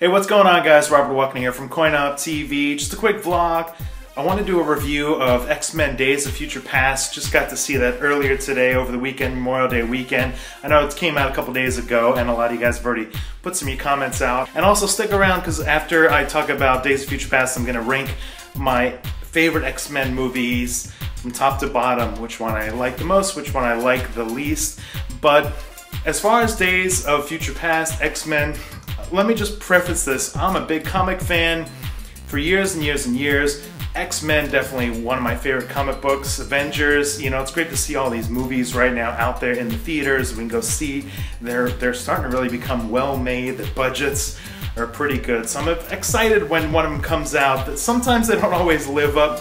Hey, what's going on, guys? Robert Walken here from CoinOpTV. Just a quick vlog. I want to do a review of X-Men Days of Future Past. Just got to see that earlier today over the weekend, Memorial Day weekend. I know it came out a couple days ago and a lot of you guys have already put some of your comments out. And also stick around because after I talk about Days of Future Past, I'm going to rank my favorite X-Men movies from top to bottom, which one I like the most, which one I like the least. But as far as Days of Future Past, X-Men, let me just preface this. I'm a big comic fan for years and years and years. X-Men, definitely one of my favorite comic books. Avengers, you know, it's great to see all these movies right now out there in the theaters. We can go see. They're starting to really become well-made. The budgets are pretty good. So I'm excited when one of them comes out. That sometimes they don't always live up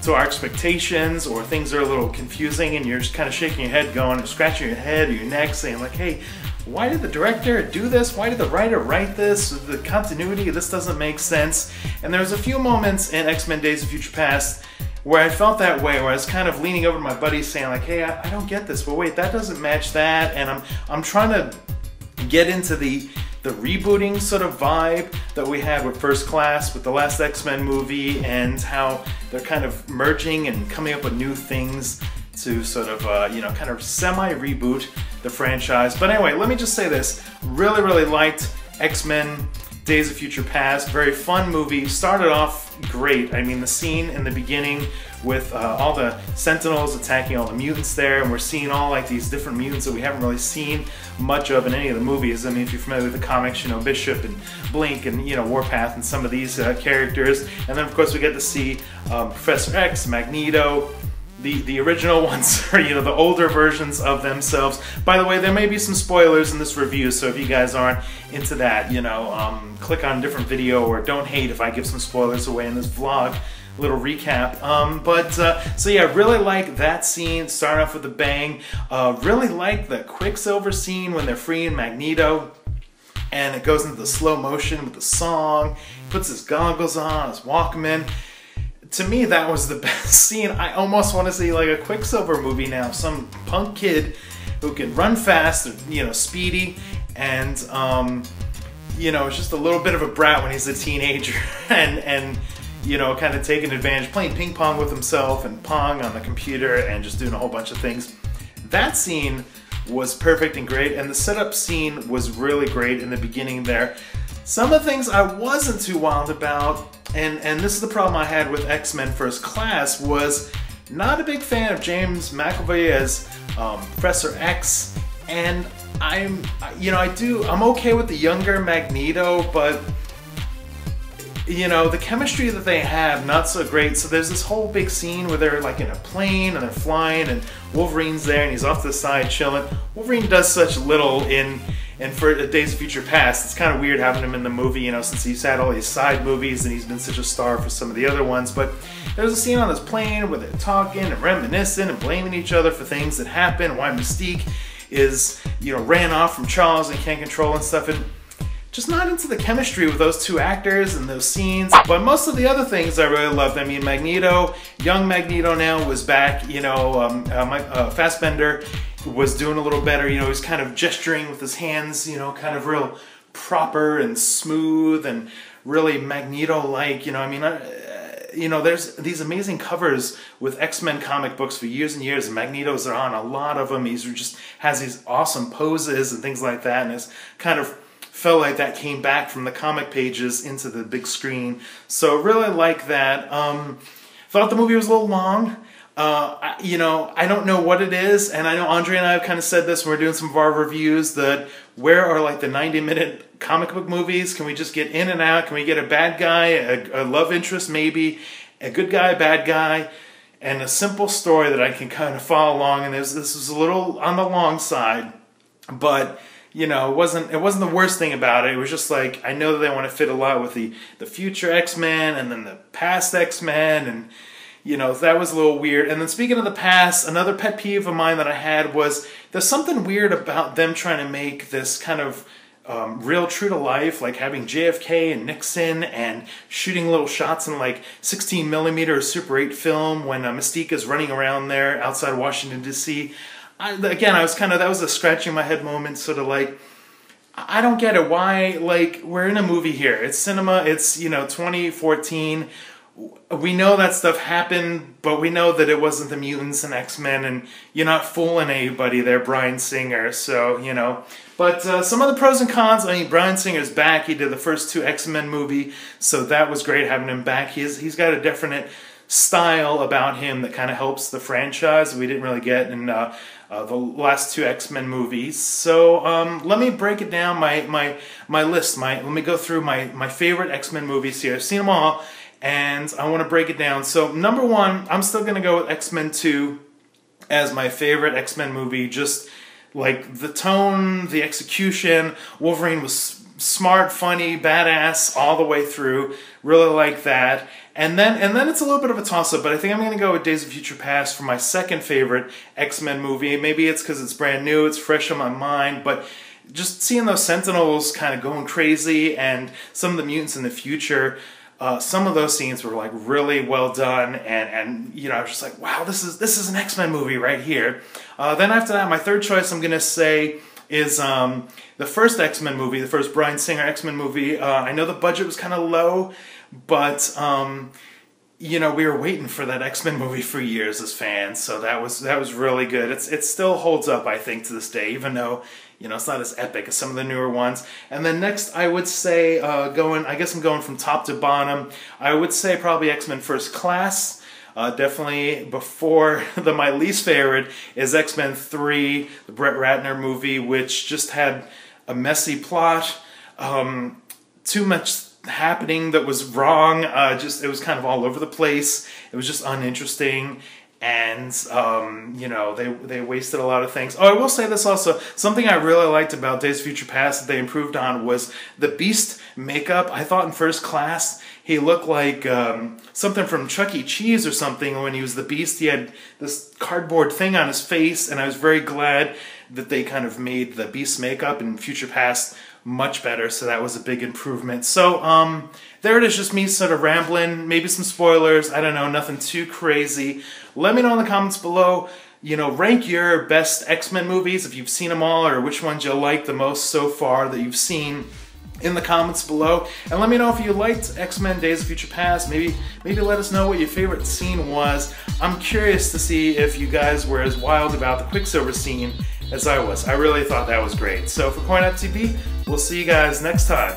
to our expectations, or things are a little confusing and you're just kind of shaking your head going, or scratching your head or your neck saying like, hey, why did the director do this? Why did the writer write this? The continuity of this doesn't make sense. And there's a few moments in X-Men Days of Future Past where I felt that way, where I was kind of leaning over to my buddies saying like, hey, I don't get this, but wait, that doesn't match that. And I'm trying to get into the rebooting sort of vibe that we had with First Class, with the last X-Men movie, and how they're kind of merging and coming up with new things to sort of, you know, kind of semi-reboot the franchise. But anyway, let me just say this. Really liked X-Men Days of Future Past. Very fun movie. Started off great. I mean, the scene in the beginning with all the Sentinels attacking all the mutants there, and we're seeing all like these different mutants that we haven't really seen much of in any of the movies. I mean, if you're familiar with the comics, you know, Bishop and Blink and, you know, Warpath and some of these characters. And then, of course, we get to see Professor X, Magneto, the original ones, or, you know, the older versions of themselves. By the way, there may be some spoilers in this review, so if you guys aren't into that, you know, click on a different video, or don't hate if I give some spoilers away in this vlog. Little recap. So yeah, really like that scene, starting off with a bang. Really like the Quicksilver scene when they're freeing Magneto, and it goes into the slow motion with the song. He puts his goggles on, his Walkman. To me, that was the best scene. I almost want to see like a Quicksilver movie now. Some punk kid who can run fast, you know, speedy, and you know, it's just a little bit of a brat when he's a teenager, and you know, kind of taking advantage, playing ping pong with himself and Pong on the computer and just doing a whole bunch of things. That scene was perfect and great, and the setup scene was really great in the beginning there. Some of the things I wasn't too wild about, and this is the problem I had with X-Men First Class, was not a big fan of James McAvoy as Professor X, and I'm okay with the younger Magneto, but you know, the chemistry that they have, not so great. So there's this whole big scene where they're like in a plane and they're flying, and Wolverine's there and he's off to the side chilling. Wolverine does such little in for Days of Future Past. It's kind of weird having him in the movie, you know, since he's had all these side movies and he's been such a star for some of the other ones. But there's a scene on this plane where they're talking and reminiscing and blaming each other for things that happened, why Mystique is, you know, ran off from Charles and can't control and stuff. And just not into the chemistry with those two actors and those scenes. But most of the other things I really loved. I mean, Magneto, young Magneto now, was back. You know, Fassbender was doing a little better. You know, he's kind of gesturing with his hands, you know, kind of real proper and smooth and really Magneto-like. You know, I mean, you know, there's these amazing covers with X-Men comic books for years and years, and Magneto's are on a lot of them. He's just has these awesome poses and things like that, and it's kind of felt like that came back from the comic pages into the big screen. So really like that. Thought the movie was a little long. You know, I don't know what it is, and I know Andre and I have kind of said this when we're doing some of our reviews, that where are like the 90-minute comic book movies? Can we just get in and out? Can we get a bad guy, a love interest maybe, a good guy, a bad guy, and a simple story that I can kind of follow along? And this was a little on the long side, but you know, it wasn't the worst thing about it. It was just like, I know that they want to fit a lot with the future X-Men and then the past X-Men, and you know, that was a little weird. And then speaking of the past, another pet peeve of mine that I had was there's something weird about them trying to make this kind of real true to life, like having JFK and Nixon and shooting little shots in like 16mm Super 8 film when Mystique is running around there outside Washington, D.C. Again, I was kind of, that was a scratching my head moment, sort of like, I don't get it. Why, like, we're in a movie here. It's cinema. It's, you know, 2014. We know that stuff happened, but we know that it wasn't the mutants and X-Men, and you're not fooling anybody there, Bryan Singer, so, you know. But some of the pros and cons, I mean, Bryan Singer's back. He did the first 2 X-Men movie, so that was great having him back. He's got a definite style about him that kind of helps the franchise we didn't really get in the last 2 X-Men movies. So let me break it down, my list. Let me go through my favorite X-Men movies here. I've seen them all, and I want to break it down. So number 1, I'm still going to go with X-Men 2 as my favorite X-Men movie. Just like the tone, the execution. Wolverine was smart, funny, badass all the way through. Really like that. And then it's a little bit of a toss-up, but I think I'm going to go with Days of Future Past for my second favorite X-Men movie. Maybe it's because it's brand new, it's fresh on my mind, but just seeing those Sentinels kind of going crazy and some of the mutants in the future, some of those scenes were like really well done, and you know, I was just like, wow, this is an X-Men movie right here. Then after that, my third choice I'm going to say is the first X-Men movie, the first Bryan Singer X-Men movie. I know the budget was kind of low, but you know, we were waiting for that X-Men movie for years as fans, so that was really good. It still holds up, I think, to this day, even though, you know, it's not as epic as some of the newer ones. And then next, I would say, I guess I'm going from top to bottom. I would say probably X-Men First Class. Definitely before my least favorite is X-Men 3, the Brett Ratner movie, which just had a messy plot, too much happening that was wrong. It was kind of all over the place. It was just uninteresting, and you know, they wasted a lot of things. Oh, I will say this also. Something I really liked about Days of Future Past that they improved on was the Beast makeup. I thought in First Class he looked like something from Chuck E. Cheese or something when he was the Beast. He had this cardboard thing on his face, and I was very glad that they kind of made the Beast makeup in Future Past much better, so that was a big improvement. So there it is, just me sort of rambling, maybe some spoilers, I don't know, nothing too crazy. Let me know in the comments below, you know, rank your best X-Men movies, if you've seen them all, or which ones you like the most so far that you've seen in the comments below. And let me know if you liked X-Men Days of Future Past. Maybe let us know what your favorite scene was. I'm curious to see if you guys were as wild about the Quicksilver scene as I was. I really thought that was great. So for CoinOpTV, we'll see you guys next time.